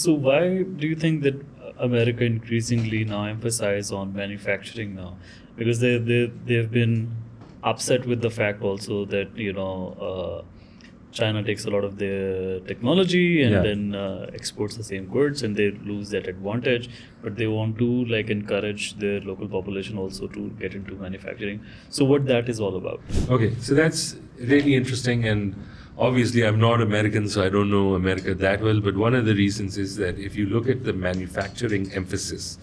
So why do you think that America increasingly now emphasize on manufacturing now? Because they've been upset with the fact also that China takes a lot of their technology and then exports the same goods, and they lose that advantage. But they want to encourage their local population also to get into manufacturing. So what that is all about? Okay, so that's really interesting, and obviously I'm not American, so I don't know America that well, but one of the reasons is that if you look at the manufacturing emphasis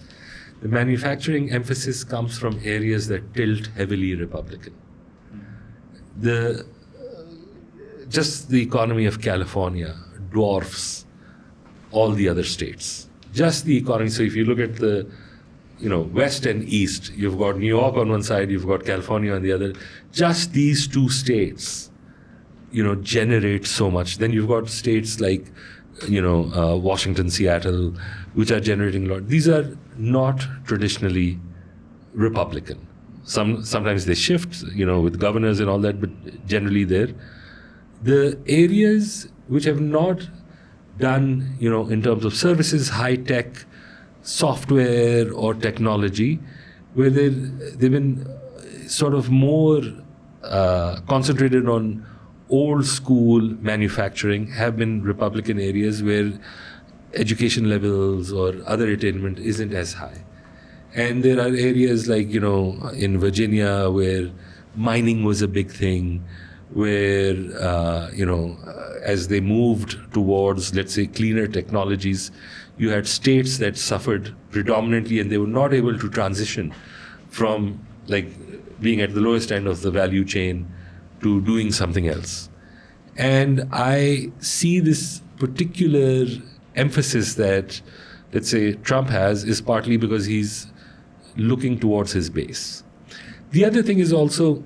comes from areas that tilt heavily Republican. Just the economy of California dwarfs all the other states. Just the economy. So if you look at the west and east, you've got New York on one side, you've got California on the other. Just these two states, generate so much. Then you've got states like, Washington, Seattle, which are generating a lot. These are not traditionally Republican. Sometimes they shift, with governors and all that, but generally they're. The areas which have not done, in terms of services, high-tech, software or technology, where they've been sort of more concentrated on old school manufacturing, have been Republican areas where education levels or other attainment isn't as high. And there are areas like, in Virginia where mining was a big thing, where, as they moved towards, let's say, cleaner technologies, you had states that suffered predominantly, and they were not able to transition from being at the lowest end of the value chain to doing something else. And I see this particular emphasis that, let's say, Trump has is partly because he's looking towards his base. The other thing is also,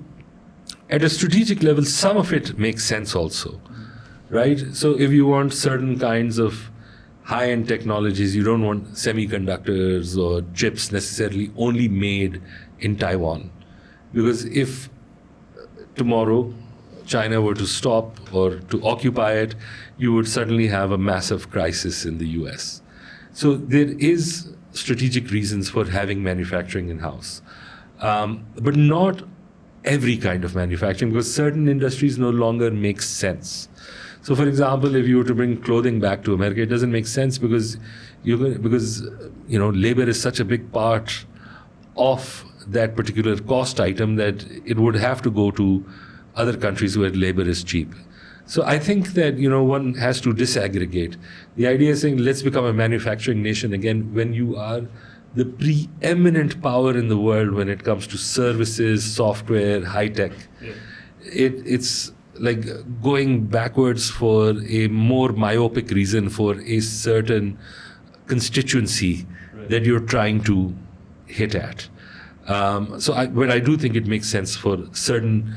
at a strategic level, some of it makes sense also, right? So if you want certain kinds of high-end technologies, you don't want semiconductors or chips necessarily only made in Taiwan. Because if tomorrow China were to stop or to occupy it, you would suddenly have a massive crisis in the US. So there is strategic reasons for having manufacturing in-house, but not every kind of manufacturing, because certain industries no longer make sense. So for example, if you were to bring clothing back to America, it doesn't make sense because labor is such a big part of that particular cost item that it would have to go to other countries where labor is cheap. So I think that one has to disaggregate. The idea is saying, let's become a manufacturing nation again when you are the preeminent power in the world when it comes to services, software, high-tech. Yeah. It's like going backwards for a more myopic reason for a certain constituency that you're trying to hit at. But I do think it makes sense for certain,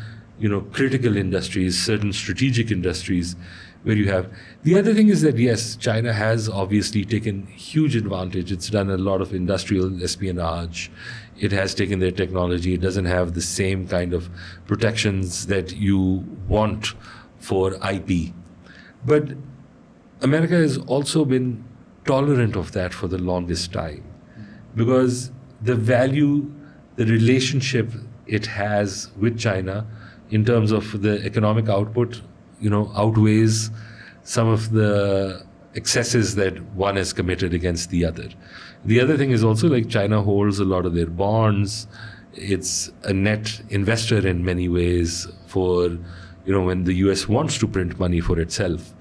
critical industries, certain strategic industries where you have. The other thing is that, yes, China has obviously taken huge advantage. It's done a lot of industrial espionage. It has taken their technology. It doesn't have the same kind of protections that you want for IP. But America has also been tolerant of that for the longest time, because the value, the relationship it has with China in terms of the economic output, outweighs some of the excesses that one has committed against the other. The other thing is also China holds a lot of their bonds. It's a net investor in many ways for, when the US wants to print money for itself.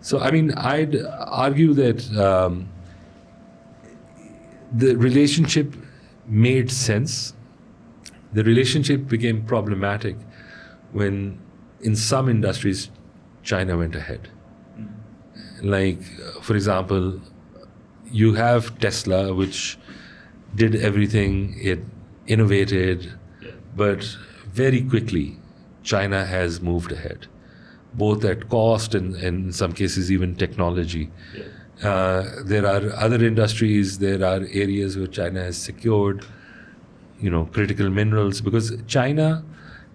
So, I'd argue that the relationship made sense. The relationship became problematic when, in some industries, China went ahead. For example, you have Tesla, which did everything, it innovated, but very quickly, China has moved ahead, both at cost and in some cases even technology. There are other industries, there are areas where China has secured, critical minerals, because China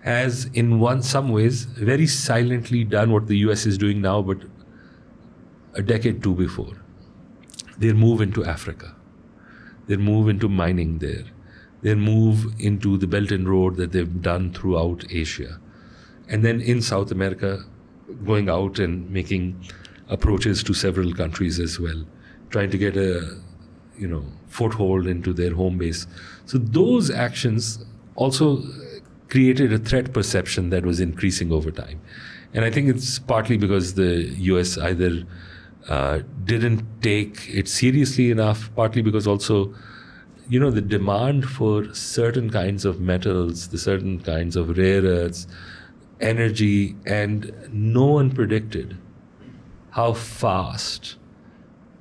has, in some ways, very silently done what the US is doing now, but a decade or two before. their move into Africa, their move into mining there, their move into the Belt and Road that they've done throughout Asia. And then in South America, going out and making approaches to several countries as well, trying to get a foothold into their home base. So those actions also created a threat perception that was increasing over time. And I think it's partly because the US either didn't take it seriously enough, partly because also, the demand for certain kinds of metals, the certain kinds of rare earths, energy, and no one predicted how fast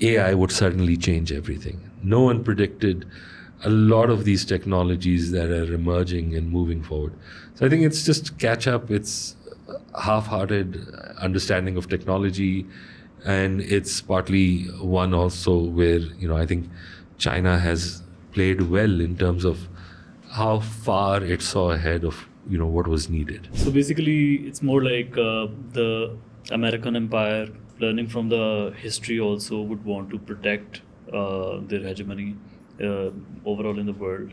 AI would suddenly change everything. No one predicted a lot of these technologies that are emerging and moving forward. So I think it's just catch up. It's half-hearted understanding of technology, and it's partly one also where, I think China has played well in terms of how far it saw ahead of, what was needed. So basically, it's more like the American empire, learning from the history, also would want to protect their hegemony overall in the world.